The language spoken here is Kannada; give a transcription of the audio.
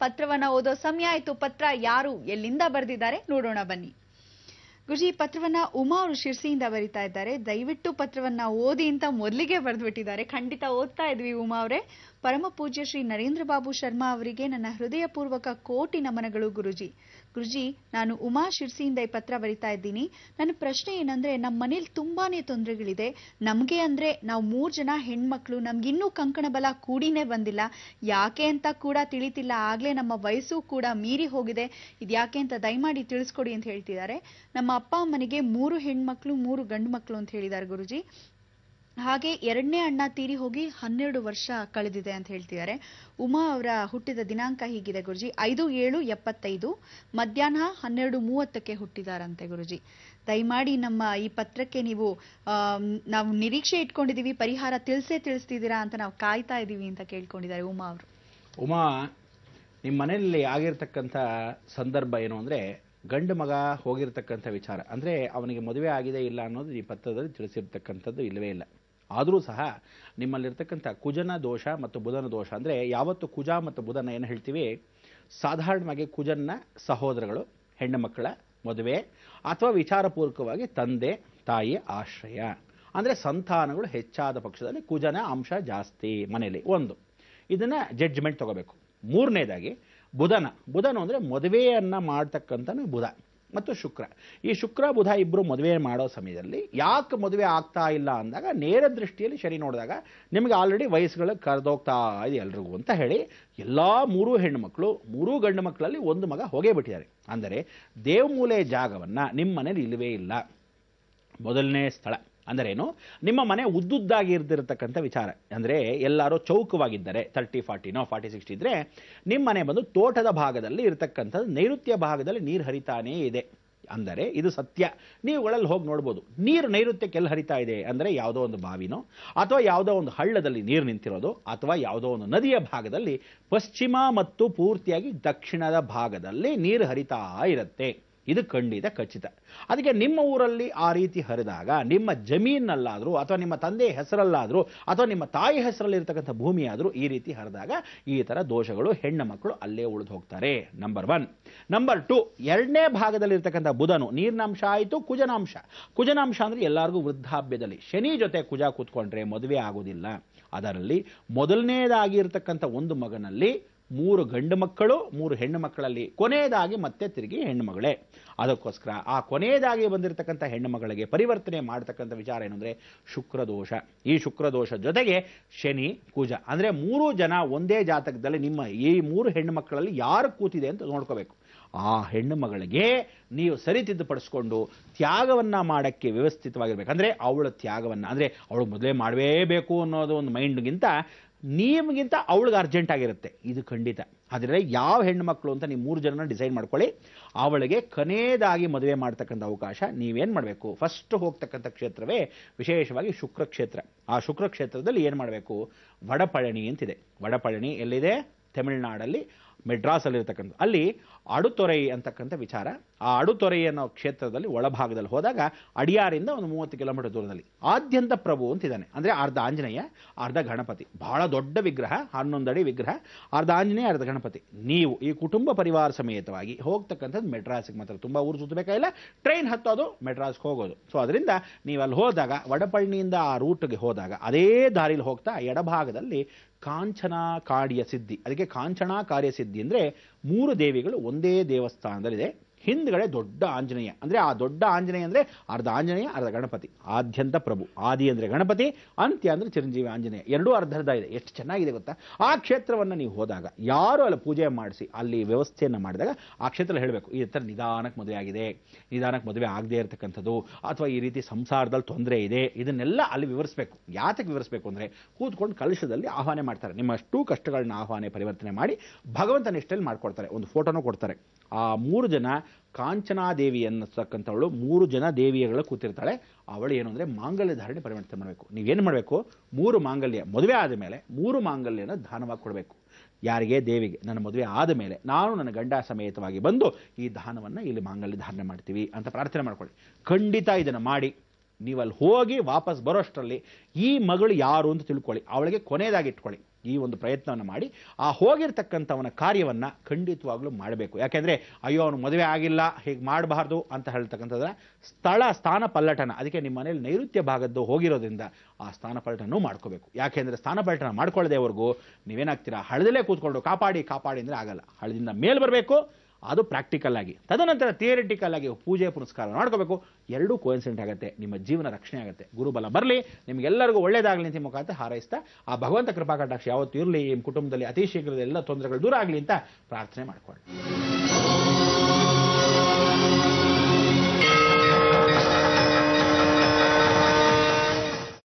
ಪತ್ರವನ್ನ ಓದೋ ಸಮಯ ಆಯ್ತು. ಪತ್ರ ಯಾರು ಎಲ್ಲಿಂದ ಬರೆದಿದ್ದಾರೆ ನೋಡೋಣ ಬನ್ನಿ. ಗುರುಜಿ, ಪತ್ರವನ್ನ ಉಮಾ ಅವರು ಶಿರ್ಸಿಯಿಂದ ಬರೀತಾ ಇದ್ದಾರೆ. ದಯವಿಟ್ಟು ಪತ್ರವನ್ನ ಓದಿ ಅಂತ ಮೊದಲಿಗೆ ಬರೆದ್ಬಿಟ್ಟಿದ್ದಾರೆ. ಖಂಡಿತ ಓದ್ತಾ ಇದ್ವಿ ಉಮಾ ಅವರೇ. ಪರಮ ಪೂಜ್ಯ ಶ್ರೀ ನರೇಂದ್ರ ಬಾಬು ಶರ್ಮಾ ಅವರಿಗೆ ನನ್ನ ಹೃದಯಪೂರ್ವಕ ಕೋಟಿ ನಮನಗಳು ಗುರುಜಿ. ಗುರುಜಿ, ನಾನು ಉಮಾ ಶಿರ್ಸಿಯಿಂದ ಈ ಪತ್ರ ಬರಿತಾ ಇದ್ದೀನಿ. ನನ್ನ ಪ್ರಶ್ನೆ ಏನಂದ್ರೆ, ನಮ್ಮ ಮನೇಲಿ ತುಂಬಾನೇ ತೊಂದರೆಗಳಿದೆ. ನಮ್ಗೆ ಅಂದ್ರೆ ನಾವು 3 ಜನ ಹೆಣ್ಮಕ್ಳು, ನಮ್ಗಿನ್ನೂ ಕಂಕಣ ಬಲ ಕೂಡಿನೇ ಬಂದಿಲ್ಲ. ಯಾಕೆ ಅಂತ ಕೂಡ ತಿಳಿತಿಲ್ಲ. ಆಗ್ಲೇ ನಮ್ಮ ವಯಸ್ಸು ಕೂಡ ಮೀರಿ ಹೋಗಿದೆ. ಇದ್ಯಾಕೆ ಅಂತ ದಯಮಾಡಿ ತಿಳಿಸ್ಕೊಡಿ ಅಂತ ಹೇಳ್ತಿದ್ದಾರೆ. ನಮ್ಮ ಅಪ್ಪ ಅಮ್ಮನಿಗೆ 3 ಹೆಣ್ಮಕ್ಳು 3 ಗಂಡು ಮಕ್ಳು ಅಂತ ಹೇಳಿದ್ದಾರೆ ಗುರುಜಿ. ಹಾಗೆ 2ನೇ ಅಣ್ಣ ತೀರಿ ಹೋಗಿ 12 ವರ್ಷ ಕಳೆದಿದೆ ಅಂತ ಹೇಳ್ತಿದ್ದಾರೆ. ಉಮಾ ಅವರ ಹುಟ್ಟಿದ ದಿನಾಂಕ ಹೀಗಿದೆ ಗುರುಜಿ, 5/7/75 ಮಧ್ಯಾಹ್ನ 12:30ಕ್ಕೆ ಹುಟ್ಟಿದಾರಂತೆ ಗುರುಜಿ. ದಯಮಾಡಿ ನಮ್ಮ ಈ ಪತ್ರಕ್ಕೆ ನಾವು ನಿರೀಕ್ಷೆ ಇಟ್ಕೊಂಡಿದೀವಿ, ಪರಿಹಾರ ತಿಳಿಸ್ತಿದ್ದೀರಾ ಅಂತ ನಾವು ಕಾಯ್ತಾ ಇದೀವಿ ಅಂತ ಕೇಳ್ಕೊಂಡಿದ್ದಾರೆ ಉಮಾ ಅವರು. ಉಮಾ, ನಿಮ್ಮ ಮನೆಯಲ್ಲಿ ಆಗಿರ್ತಕ್ಕಂಥ ಸಂದರ್ಭ ಏನು ಅಂದ್ರೆ, ಗಂಡು ಮಗ ಹೋಗಿರ್ತಕ್ಕಂಥ ವಿಚಾರ ಅಂದ್ರೆ ಅವನಿಗೆ ಮದುವೆ ಆಗಿದೆ ಇಲ್ಲ ಅನ್ನೋದು ಈ ಪತ್ರದಲ್ಲಿ ತಿಳಿಸಿರ್ತಕ್ಕಂಥದ್ದು ಇಲ್ಲವೇ ಇಲ್ಲ. ಆದರೂ ಸಹ ನಿಮ್ಮಲ್ಲಿರ್ತಕ್ಕಂಥ ಕುಜನ ದೋಷ ಮತ್ತು ಬುಧನ ದೋಷ ಅಂದರೆ, ಯಾವತ್ತು ಕುಜ ಮತ್ತು ಬುಧನ ಏನು ಹೇಳ್ತೀವಿ, ಸಾಧಾರಣವಾಗಿ ಕುಜನ್ನ ಸಹೋದರಗಳು, ಹೆಣ್ಣು ಮಕ್ಕಳ ಮದುವೆ ಅಥವಾ ವಿಚಾರಪೂರ್ವಕವಾಗಿ ತಂದೆ ತಾಯಿಯ ಆಶ್ರಯ ಅಂದರೆ ಸಂತಾನಗಳು ಹೆಚ್ಚಾದ ಪಕ್ಷದಲ್ಲಿ ಕುಜನ ಅಂಶ ಜಾಸ್ತಿ ಮನೆಯಲ್ಲಿ ಒಂದು. ಇದನ್ನ ಜಡ್ಜ್ಮೆಂಟ್ ತಗೋಬೇಕು. ಮೂರನೇದಾಗಿ ಬುಧನು ಅಂದರೆ ಮದುವೆಯನ್ನ ಮಾಡ್ತಕ್ಕಂಥ ಬುಧ ಮತ್ತು ಶುಕ್ರ. ಈ ಶುಕ್ರ ಬುಧ ಇಬ್ಬರು ಮದುವೆ ಮಾಡೋ ಸಮಯದಲ್ಲಿ ಯಾಕೆ ಮದುವೆ ಆಗ್ತಾ ಇಲ್ಲ ಅಂದಾಗ, ನೇರ ದೃಷ್ಟಿಯಲ್ಲಿ ಶನಿ ನೋಡಿದಾಗ ನಿಮಗೆ ಆಲ್ರೆಡಿ ವಯಸ್ಸುಗಳು ಕರೆದೋಗ್ತಾ ಇದೆ ಎಲ್ರಿಗೂ ಅಂತ ಹೇಳಿ ಎಲ್ಲಾ 3 ಹೆಣ್ಣು ಮಕ್ಕಳು 3 ಗಂಡು ಮಕ್ಕಳಲ್ಲಿ 1 ಮಗ ಹೋಗೇ ಬಿಟ್ಟಿದ್ದಾರೆ. ಅಂದರೆ ದೇವಮೂಲೆ ಜಾಗವನ್ನ ನಿಮ್ಮ ಮನೇಲಿ ಇಲ್ಲವೇ ಇಲ್ಲ. ಮೊದಲನೇ ಸ್ಥಳ ಅಂದರೇನು, ನಿಮ್ಮ ಮನೆ ಉದ್ದುದ್ದಾಗಿ ಇರ್ತಿರತಕ್ಕಂಥ ವಿಚಾರ. ಅಂದರೆ ಎಲ್ಲರೂ ಚೌಕವಾಗಿದ್ದರೆ 30-40 40-60 ಇದ್ರೆ ನಿಮ್ಮ ಮನೆ ಬಂದು ತೋಟದ ಭಾಗದಲ್ಲಿ ಇರತಕ್ಕಂಥದ್ದು, ನೈಋತ್ಯ ಭಾಗದಲ್ಲಿ ನೀರು ಹರಿತಾನೇ ಇದೆ. ಅಂದರೆ ಇದು ಸತ್ಯ. ನೀವುಗಳಲ್ಲಿ ಹೋಗಿ ನೋಡ್ಬೋದು, ನೀರು ನೈಋತ್ಯಕ್ಕೆ ಎಲ್ಲಿ ಹರಿತಾ ಇದೆ ಅಂದರೆ ಯಾವುದೋ ಒಂದು ಬಾವಿನೋ ಅಥವಾ ಯಾವುದೋ ಒಂದು ಹಳ್ಳದಲ್ಲಿ ನೀರು ನಿಂತಿರೋದು ಅಥವಾ ಯಾವುದೋ ಒಂದು ನದಿಯ ಭಾಗದಲ್ಲಿ ಪಶ್ಚಿಮ ಮತ್ತು ಪೂರ್ತಿಯಾಗಿ ದಕ್ಷಿಣದ ಭಾಗದಲ್ಲಿ ನೀರು ಹರಿತಾ ಇರುತ್ತೆ. ಇದು ಖಂಡಿತ ಖಚಿತ. ಅದಕ್ಕೆ ನಿಮ್ಮ ಊರಲ್ಲಿ ಆ ರೀತಿ ಹರಿದಾಗ ನಿಮ್ಮ ಜಮೀನಲ್ಲಾದರೂ ಅಥವಾ ನಿಮ್ಮ ತಂದೆ ಹೆಸರಲ್ಲಾದರೂ ಅಥವಾ ನಿಮ್ಮ ತಾಯಿ ಹೆಸರಲ್ಲಿ ಇರತಕ್ಕಂಥ ಭೂಮಿ ಆದರೂ ಈ ರೀತಿ ಹರಿದಾಗ ಈ ಥರ ದೋಷಗಳು ಹೆಣ್ಣು ಮಕ್ಕಳು ಅಲ್ಲೇ ಉಳಿದು ಹೋಗ್ತಾರೆ. ನಂಬರ್ 1. ನಂಬರ್ 2, 2ನೇ ಭಾಗದಲ್ಲಿ ಇರತಕ್ಕಂಥ ಬುಧನು ನೀರಿನಾಂಶ ಆಯಿತು, ಕುಜನಾಂಶ. ಕುಜನಾಂಶ ಅಂದರೆ ಎಲ್ಲರಿಗೂ ವೃದ್ಧಾಪ್ಯದಲ್ಲಿ ಶನಿ ಜೊತೆ ಕುಜ ಕೂತ್ಕೊಂಡ್ರೆ ಮದುವೆ ಆಗೋದಿಲ್ಲ. ಅದರಲ್ಲಿ ಮೊದಲನೇದಾಗಿ ಇರತಕ್ಕಂಥ ಒಂದು ಮಗನಲ್ಲಿ 3 ಗಂಡು ಮಕ್ಕಳು 3 ಹೆಣ್ಣು ಮಕ್ಕಳಲ್ಲಿ ಕೊನೆಯದಾಗಿ ಮತ್ತೆ ತಿರುಗಿ ಹೆಣ್ಣು ಮಗಳೇ. ಅದಕ್ಕೋಸ್ಕರ ಆ ಕೊನೆಯದಾಗಿ ಬಂದಿರತಕ್ಕಂಥ ಹೆಣ್ಣು ಮಗಳಿಗೆ ಪರಿವರ್ತನೆ ಮಾಡತಕ್ಕಂಥ ವಿಚಾರ ಏನು ಅಂದರೆ ಶುಕ್ರದೋಷ. ಈ ಶುಕ್ರದೋಷ ಜೊತೆಗೆ ಶನಿ ಕುಜ ಅಂದರೆ 3 ಜನ ಒಂದೇ ಜಾತಕದಲ್ಲಿ ನಿಮ್ಮ ಈ 3 ಹೆಣ್ಣು ಮಕ್ಕಳಲ್ಲಿ ಯಾರು ಕೂತಿದೆ ಅಂತ ನೋಡ್ಕೋಬೇಕು. ಆ ಹೆಣ್ಣು ಮಗಳಿಗೆ ನೀವು ಸರಿತಿದ್ದುಪಡಿಸ್ಕೊಂಡು ತ್ಯಾಗವನ್ನ ಮಾಡಕ್ಕೆ ವ್ಯವಸ್ಥಿತವಾಗಿರ್ಬೇಕು. ಅಂದರೆ ಅವಳ ತ್ಯಾಗವನ್ನ ಅಂದರೆ ಅವಳು ಮದುವೆ ಮಾಡಲೇಬೇಕು ಅನ್ನೋದು ಒಂದು ಮೈಂಡ್ಗಿಂತ ನಿಮಗಿಂತ ಅವಳಿಗೆ ಅರ್ಜೆಂಟ್ ಆಗಿರುತ್ತೆ. ಇದು ಖಂಡಿತ. ಆದರೆ ಯಾವ ಹೆಣ್ಣು ಮಕ್ಕಳು ಅಂತ ನೀವು 3 ಜನನ ಡಿಸೈಡ್ ಮಾಡ್ಕೊಳ್ಳಿ. ಅವಳಿಗೆ ಕೊನೆಯದಾಗಿ ಮದುವೆ ಮಾಡ್ತಕ್ಕಂಥ ಅವಕಾಶ ನೀವೇನು ಮಾಡಬೇಕು, ಫಸ್ಟ್ ಹೋಗ್ತಕ್ಕಂಥ ಕ್ಷೇತ್ರವೇ ವಿಶೇಷವಾಗಿ ಶುಕ್ರ ಕ್ಷೇತ್ರ. ಆ ಶುಕ್ರ ಕ್ಷೇತ್ರದಲ್ಲಿ ಏನು ಮಾಡಬೇಕು, ವಡಪಳನಿ ಅಂತಿದೆ. ವಡಪಳನಿ ಎಲ್ಲಿದೆ? ತಮಿಳುನಾಡಲ್ಲಿ ಮೆಡ್ರಾಸಲ್ಲಿರ್ತಕ್ಕಂಥ ಅಲ್ಲಿ ಅಡುತೊರೈ ಅಂತಕ್ಕಂಥ ವಿಚಾರ. ಆ ಅಡುತೊರೈ ಅನ್ನೋ ಕ್ಷೇತ್ರದಲ್ಲಿ ಒಳಭಾಗದಲ್ಲಿ ಹೋದಾಗ ಅಡಿಯಾರಿಂದ ಒಂದು 30 ಕಿಲೋಮೀಟರ್ ದೂರದಲ್ಲಿ ಆದ್ಯಂತ ಪ್ರಭು ಅಂತಿದ್ದಾನೆ. ಅಂದರೆ ಅರ್ಧ ಆಂಜನೇಯ ಅರ್ಧ ಗಣಪತಿ, ಬಹಳ ದೊಡ್ಡ ವಿಗ್ರಹ, 11 ಅಡಿ ವಿಗ್ರಹ, ಅರ್ಧ ಆಂಜನೇಯ ಅರ್ಧ ಗಣಪತಿ. ನೀವು ಈ ಕುಟುಂಬ ಪರಿವಾರ ಸಮೇತವಾಗಿ ಹೋಗ್ತಕ್ಕಂಥದ್ದು ಮೆಡ್ರಾಸ್ಗೆ ಮಾತ್ರ. ತುಂಬ ಊರು ಸುತ್ತಬೇಕಾಗಿಲ್ಲ, ಟ್ರೈನ್ ಹತ್ತೋದು ಮೆಡ್ರಾಸ್ಗೆ ಹೋಗೋದು. ಸೊ ಅದರಿಂದ ನೀವು ಅಲ್ಲಿ ಹೋದಾಗ ವಡಪಳ್ಳಿಯಿಂದ ಆ ರೂಟ್ಗೆ ಹೋದಾಗ ಅದೇ ದಾರಿಲಿ ಹೋಗ್ತಾ ಎಡಭಾಗದಲ್ಲಿ ಕಾಂಚನ ಕಾರ್ಯ ಸಿದ್ಧಿ, ಅದಕ್ಕೆ ಕಾಂಚನ ಕಾರ್ಯ ಸಿದ್ಧಿ ಅಂದರೆ 3 ದೇವಿಗಳು ಒಂದೇ ದೇವಸ್ಥಾನದಲ್ಲಿದೆ. ಹಿಂದ್ಗಡೆ ದೊಡ್ಡ ಆಂಜನೇಯ, ಅಂದರೆ ಆ ದೊಡ್ಡ ಆಂಜನೇಯ ಅಂದರೆ ಅರ್ಧ ಆಂಜನೇಯ ಅರ್ಧ ಗಣಪತಿ. ಆದ್ಯಂತ ಪ್ರಭು, ಆದಿ ಅಂದರೆ ಗಣಪತಿ, ಅಂತ್ಯ ಅಂದರೆ ಚಿರಂಜೀವಿ ಆಂಜನೇಯ, ಎರಡೂ ಅರ್ಧ ಇದೆ. ಎಷ್ಟು ಚೆನ್ನಾಗಿದೆ ಗೊತ್ತಾ? ಆ ಕ್ಷೇತ್ರವನ್ನು ನೀವು ಹೋದಾಗ ಯಾರು ಅಲ್ಲಿ ಪೂಜೆ ಮಾಡಿಸಿ ಅಲ್ಲಿ ವ್ಯವಸ್ಥೆಯನ್ನು ಮಾಡಿದಾಗ ಆ ಕ್ಷೇತ್ರ ಹೇಳಬೇಕು, ಈ ಥರ ನಿಧಾನಕ್ಕೆ ಮದುವೆ ಆಗಿದೆ, ನಿಧಾನಕ್ಕೆ ಮದುವೆ ಆಗದೆ ಇರತಕ್ಕಂಥದ್ದು, ಅಥವಾ ಈ ರೀತಿ ಸಂಸಾರದಲ್ಲಿ ತೊಂದರೆ ಇದೆ, ಇದನ್ನೆಲ್ಲ ಅಲ್ಲಿ ವಿವರಿಸಬೇಕು. ಯಾತಕ್ಕೆ ವಿವರಿಸಬೇಕು ಅಂದರೆ ಕೂತ್ಕೊಂಡು ಕಲಶದಲ್ಲಿ ಆಹ್ವಾನ ಮಾಡ್ತಾರೆ. ನಿಮ್ಮಷ್ಟು ಕಷ್ಟಗಳನ್ನ ಆಹ್ವಾನ ಪರಿವರ್ತನೆ ಮಾಡಿ ಭಗವಂತನ ಇಷ್ಟಲ್ಲಿ ಮಾಡ್ಕೊಡ್ತಾರೆ. ಒಂದು ಫೋಟೋನೂ ಕೊಡ್ತಾರೆ. ಆ 3 ಜನ ಕಾಂಚನಾದೇವಿ ಅನ್ನತಕ್ಕಂಥವಳು 3 ಜನ ದೇವಿಯಗಳು ಕೂತಿರ್ತಾಳೆ. ಅವಳು ಏನು ಅಂದರೆ ಮಾಂಗಲ್ಯ ಧಾರಣೆ ಪರಿವರ್ತನೆ ಮಾಡಬೇಕು. ನೀವೇನು ಮಾಡಬೇಕು, 3 ಮಾಂಗಲ್ಯ ಮದುವೆ ಆದ ಮೇಲೆ 3 ಮಾಂಗಲ್ಯನ ದಾನವಾಗಿ ಕೊಡಬೇಕು. ಯಾರಿಗೆ? ದೇವಿಗೆ. ನನ್ನ ಮದುವೆ ಆದ ಮೇಲೆ ನಾನು ನನ್ನ ಗಂಡ ಸಮೇತವಾಗಿ ಬಂದು ಈ ದಾನವನ್ನು ಇಲ್ಲಿ ಮಾಂಗಲ್ಯ ಧಾರಣೆ ಮಾಡ್ತೀವಿ ಅಂತ ಪ್ರಾರ್ಥನೆ ಮಾಡ್ಕೊಳ್ಳಿ. ಖಂಡಿತ ಇದನ್ನು ಮಾಡಿ ನೀವು ಅಲ್ಲಿ ಹೋಗಿ ವಾಪಸ್ ಬರೋಷ್ಟರಲ್ಲಿ ಈ ಮಗಳು ಯಾರು ಅಂತ ತಿಳ್ಕೊಳ್ಳಿ. ಅವಳಿಗೆ ಕೊನೆಯದಾಗಿ ಇಟ್ಕೊಳ್ಳಿ. ಈ ಒಂದು ಪ್ರಯತ್ನವನ್ನು ಮಾಡಿ ಆ ಹೋಗಿರ್ತಕ್ಕಂಥವನ ಕಾರ್ಯವನ್ನು ಖಂಡಿತವಾಗ್ಲೂ ಮಾಡಬೇಕು. ಯಾಕೆಂದರೆ ಅಯ್ಯೋ ಅವನು ಮದುವೆ ಆಗಿಲ್ಲ, ಹೀಗೆ ಮಾಡಬಾರ್ದು ಅಂತ ಹೇಳ್ತಕ್ಕಂಥದ್ರ ಸ್ಥಾನ ಪಲ್ಲಟನ, ಅದಕ್ಕೆ ನಿಮ್ಮ ಮನೇಲಿ ನೈಋತ್ಯ ಭಾಗದ್ದು ಹೋಗಿರೋದ್ರಿಂದ ಆ ಸ್ಥಾನ ಪಲ್ಲಟನೂ ಮಾಡ್ಕೋಬೇಕು. ಯಾಕೆಂದರೆ ಸ್ಥಾನ ಪಲ್ಲಟನ ಮಾಡ್ಕೊಳ್ಳೋದೇವರೆಗೂ ನೀವೇನಾಗ್ತೀರಾ, ಹಳದಲ್ಲೇ ಕೂತ್ಕೊಂಡು ಕಾಪಾಡಿ ಅಂದರೆ ಆಗಲ್ಲ. ಹಳದಿಂದ ಮೇಲೆ ಬರಬೇಕು, ಅದು ಪ್ರಾಕ್ಟಿಕಲ್ ಆಗಿ. ತದನಂತರ ಥಿಯರಿಟಿಕಲ್ ಆಗಿ ಪೂಜೆ ಪುನಸ್ಕಾರ ಮಾಡ್ಕೋಬೇಕು. ಎರಡೂ ಕೋಇನ್ಸಿಡೆಂಟ್ ಆಗುತ್ತೆ, ನಿಮ್ಮ ಜೀವನ ರಕ್ಷಣೆ ಆಗುತ್ತೆ. ಗುರುಬಲ ಬರಲಿ, ನಿಮಗೆಲ್ಲರಿಗೂ ಒಳ್ಳೇದಾಗಲಿ ಅಂತ ಮುಖಾಂತರ ಹಾರೈಸ್ತಾ ಆ ಭಗವಂತ ಕೃಪಾ ಕಟಾಕ್ಷ ಯಾವತ್ತೂ ಇರಲಿ, ನಿಮ್ಮ ಕುಟುಂಬದಲ್ಲಿ ಅತಿ ಶೀಘ್ರದ ಎಲ್ಲ ತೊಂದರೆಗಳು ದೂರ ಆಗಲಿ ಅಂತ ಪ್ರಾರ್ಥನೆ ಮಾಡ್ಕೊಳ್ಳಿ.